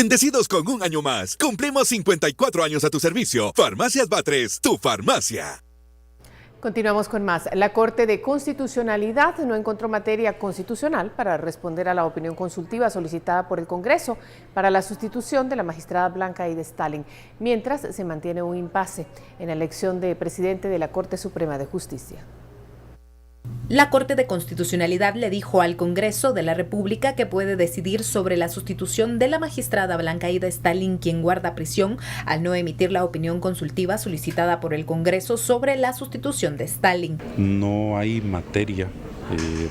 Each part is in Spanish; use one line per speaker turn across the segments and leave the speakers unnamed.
Bendecidos con un año más. Cumplimos 54 años a tu servicio. Farmacias Batres, tu farmacia.
Continuamos con más. La Corte de Constitucionalidad no encontró materia constitucional para responder a la opinión consultiva solicitada por el Congreso para la sustitución de la magistrada Blanca Aida Stalin, mientras se mantiene un impasse en la elección de presidente de la Corte Suprema de Justicia.
La Corte de Constitucionalidad le dijo al Congreso de la República que puede decidir sobre la sustitución de la magistrada Blanca Aida Stalin, quien guarda prisión, al no emitir la opinión consultiva solicitada por el Congreso sobre la sustitución de Stalin.
No hay materia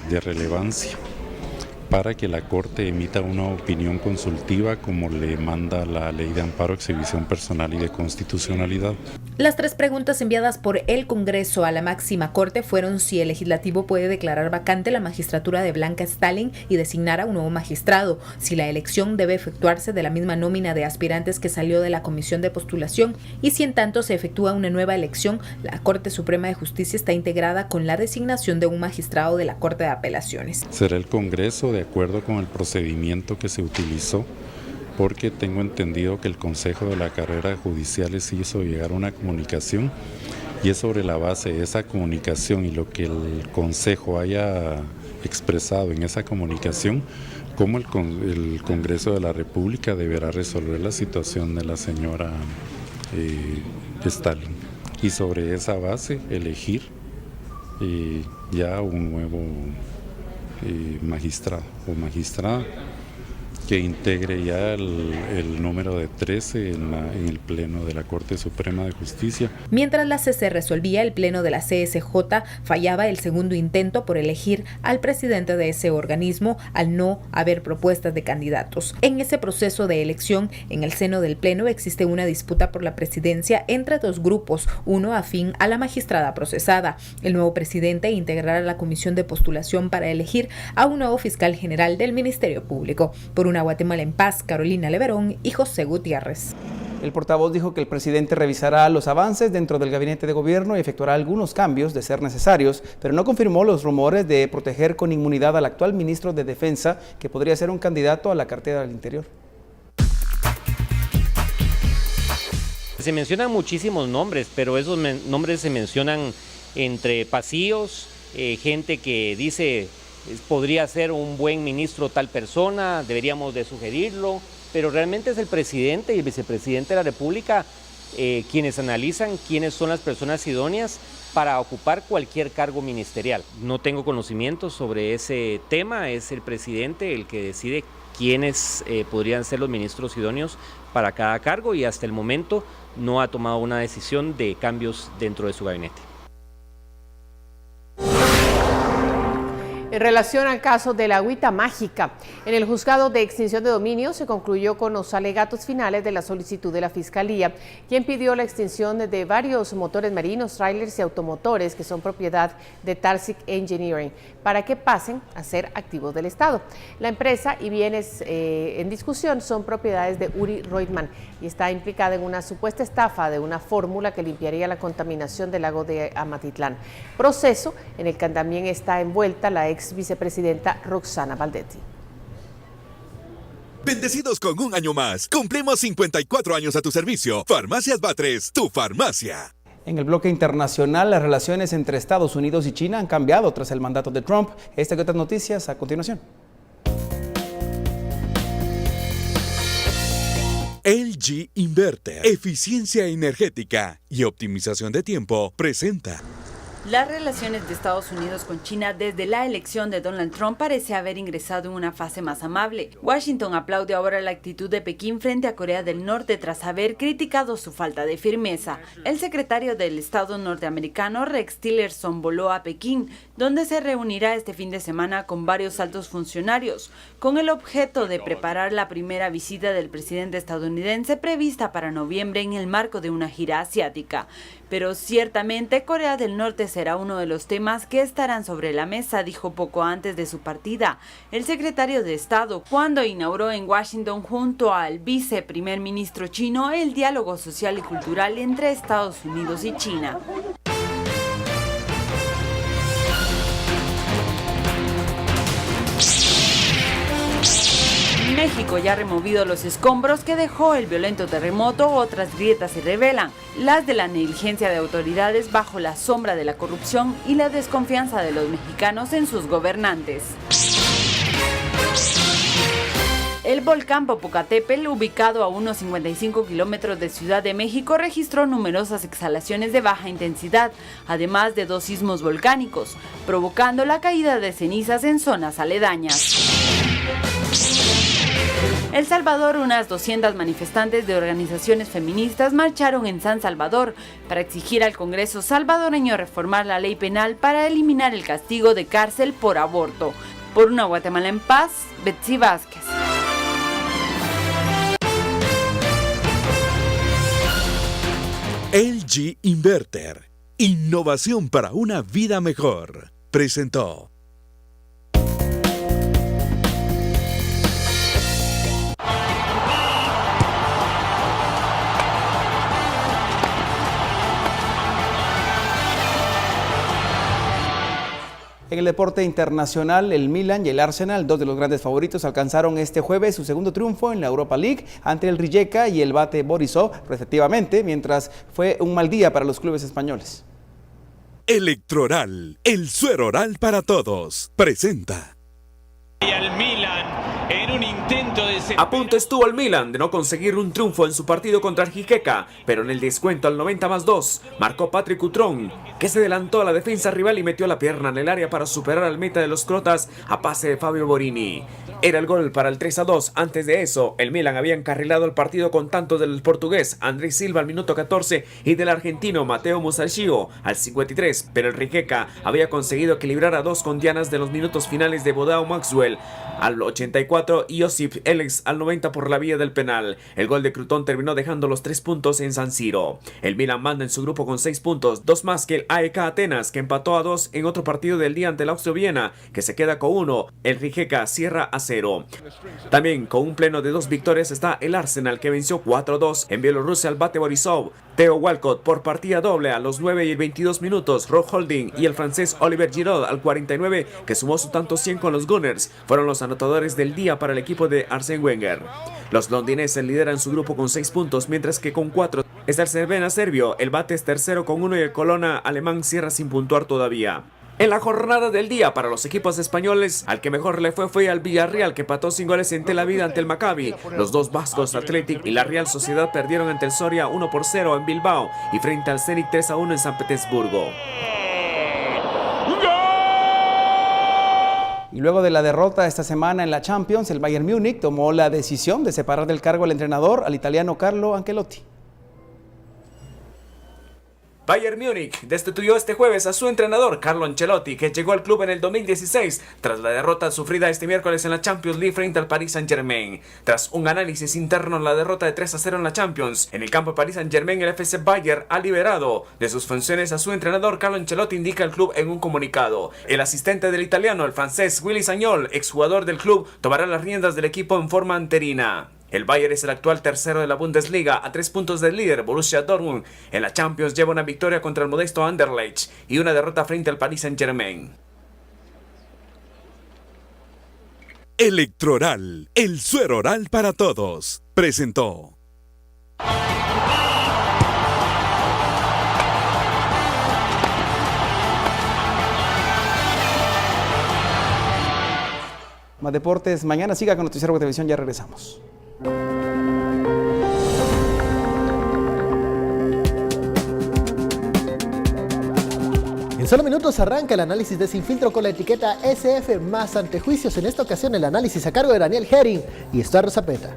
de relevancia para que la Corte emita una opinión consultiva como le manda la Ley de Amparo, Exhibición Personal y de Constitucionalidad.
Las 3 preguntas enviadas por el Congreso a la máxima corte fueron si el legislativo puede declarar vacante la magistratura de Blanca Stalin y designar a un nuevo magistrado, si la elección debe efectuarse de la misma nómina de aspirantes que salió de la comisión de postulación y si en tanto se efectúa una nueva elección, la Corte Suprema de Justicia está integrada con la designación de un magistrado de la Corte de Apelaciones.
Será el Congreso, de acuerdo con el procedimiento que se utilizó, porque tengo entendido que el Consejo de la Carrera Judiciales hizo llegar una comunicación y es sobre la base de esa comunicación y lo que el Consejo haya expresado en esa comunicación, cómo el Congreso de la República deberá resolver la situación de la señora Stalin y sobre esa base elegir ya un nuevo magistrado o magistrada que integre ya el número de 13 en el Pleno de la Corte Suprema de Justicia.
Mientras la CC resolvía, el Pleno de la CSJ fallaba el segundo intento por elegir al presidente de ese organismo al no haber propuestas de candidatos. En ese proceso de elección, en el seno del Pleno existe una disputa por la presidencia entre 2 grupos, uno afín a la magistrada procesada. El nuevo presidente integrará la comisión de postulación para elegir a un nuevo fiscal general del Ministerio Público. Por una Guatemala en paz, Carolina Leverón y José Gutiérrez.
El portavoz dijo que el presidente revisará los avances dentro del gabinete de gobierno y efectuará algunos cambios de ser necesarios, pero no confirmó los rumores de proteger con inmunidad al actual ministro de Defensa, que podría ser un candidato a la cartera del Interior.
Se mencionan muchísimos nombres, pero esos nombres se mencionan entre pasillos, gente que dice podría ser un buen ministro tal persona, deberíamos de sugerirlo, pero realmente es el presidente y el vicepresidente de la República quienes analizan quiénes son las personas idóneas para ocupar cualquier cargo ministerial. No tengo conocimiento sobre ese tema, es el presidente el que decide quiénes podrían ser los ministros idóneos para cada cargo y hasta el momento no ha tomado una decisión de cambios dentro de su gabinete.
En relación al caso de la agüita mágica, en el juzgado de extinción de dominio se concluyó con los alegatos finales de la solicitud de la Fiscalía, quien pidió la extinción de varios motores marinos, trailers y automotores que son propiedad de Tarsic Engineering, para que pasen a ser activos del Estado. La empresa y bienes en discusión son propiedades de Uri Reutemann y está implicada en una supuesta estafa de una fórmula que limpiaría la contaminación del lago de Amatitlán. Proceso en el que también está envuelta la ex vicepresidenta Roxana Valdetti.
Bendecidos con un año más. Cumplimos 54 años a tu servicio. Farmacias Batres, tu farmacia.
En el bloque internacional, las relaciones entre Estados Unidos y China han cambiado tras el mandato de Trump. Esta y otras noticias a continuación.
LG Inverter, eficiencia energética y optimización de tiempo, presenta.
Las relaciones de Estados Unidos con China desde la elección de Donald Trump parece haber ingresado en una fase más amable. Washington aplaude ahora la actitud de Pekín frente a Corea del Norte tras haber criticado su falta de firmeza. El secretario del Estado norteamericano, Rex Tillerson, voló a Pekín, donde se reunirá este fin de semana con varios altos funcionarios, con el objeto de preparar la primera visita del presidente estadounidense prevista para noviembre en el marco de una gira asiática. Pero ciertamente Corea del Norte será uno de los temas que estarán sobre la mesa, dijo poco antes de su partida el secretario de Estado, cuando inauguró en Washington junto al viceprimer ministro chino el diálogo social y cultural entre Estados Unidos y China. México ya ha removido los escombros que dejó el violento terremoto, otras grietas se revelan, las de la negligencia de autoridades bajo la sombra de la corrupción y la desconfianza de los mexicanos en sus gobernantes. El volcán Popocatépetl, ubicado a unos 55 kilómetros de Ciudad de México, registró numerosas exhalaciones de baja intensidad, además de 2 sismos volcánicos, provocando la caída de cenizas en zonas aledañas. El Salvador, unas 200 manifestantes de organizaciones feministas marcharon en San Salvador para exigir al Congreso salvadoreño reformar la ley penal para eliminar el castigo de cárcel por aborto. Por una Guatemala en paz, Betsy Vázquez.
LG Inverter. Innovación para una vida mejor. Presentó.
En el deporte internacional, el Milan y el Arsenal, 2 de los grandes favoritos, alcanzaron este jueves su segundo triunfo en la Europa League ante el Rijeka y el Bate Borisov, respectivamente, mientras fue un mal día para los clubes españoles.
Electroral, el suero oral para todos, presenta.
Y al Milan en un intento de...
A punto estuvo el Milan de no conseguir un triunfo en su partido contra el Rijeka, pero en el descuento al 90+2 marcó Patrick Cutrón, que se adelantó a la defensa rival y metió la pierna en el área para superar al meta de los crotas a pase de Fabio Borini. Era el gol para el 3-2. Antes de eso, el Milan había encarrilado el partido con tantos del portugués Andrés Silva al minuto 14 y del argentino Mateo Musacchio al 53, pero el Rijeka había conseguido equilibrar a 2 con dianas de los minutos finales de Bodao Maxwell al 84 y Josip Elex al 90 por la vía del penal. El gol de Crutón terminó dejando los 3 puntos en San Siro. El Milan manda en su grupo con 6 puntos, 2 más que el AEK Atenas, que empató a 2 en otro partido del día ante el Austria Viena, que se queda con 1. El Rijeka cierra a 0. También con un pleno de 2 victorias está el Arsenal, que venció 4-2 en Bielorrusia al Bate Borisov. Theo Walcott por partida doble a los 9 y 22 minutos. Rob Holding y el francés Oliver Giroud al 49, que sumó su tanto 100 con los Gunners, fueron los anotadores del día para el equipo de Arsène Wenger. Los londinenses lideran su grupo con 6 puntos, mientras que con 4 está el Cervena serbio. El Bate es tercero con 1 y el Colona alemán cierra sin puntuar todavía. En la jornada del día para los equipos españoles, al que mejor le fue al Villarreal, que empató sin goles en Tel Aviv ante el Maccabi. Los 2 vascos, Athletic y la Real Sociedad, perdieron ante el Soria 1-0 en Bilbao y frente al Zenit 3-1 en San Petersburgo.
Y luego de la derrota esta semana en la Champions, el Bayern Múnich tomó la decisión de separar del cargo al entrenador, al italiano Carlo Ancelotti.
Bayern Múnich destituyó este jueves a su entrenador Carlo Ancelotti, que llegó al club en el 2016 tras la derrota sufrida este miércoles en la Champions League frente al Paris Saint-Germain. Tras un análisis interno en la derrota de 3-0 en la Champions, en el campo de Paris Saint-Germain, el FC Bayern ha liberado de sus funciones a su entrenador Carlo Ancelotti, indica el club en un comunicado. El asistente del italiano, el francés Willy Sagnol, exjugador del club, tomará las riendas del equipo en forma interina. El Bayern es el actual tercero de la Bundesliga, a 3 puntos del líder Borussia Dortmund. En la Champions lleva una victoria contra el modesto Anderlecht y una derrota frente al Paris Saint-Germain.
Electroral, el suero oral para todos, presentó.
Más deportes mañana. Siga con Noticiero Televisión, ya regresamos.
En solo minutos arranca el análisis de Sin Filtro con la etiqueta SF más antejuicios. En esta ocasión el análisis a cargo de Daniel Herring y Estuardo Zapeta.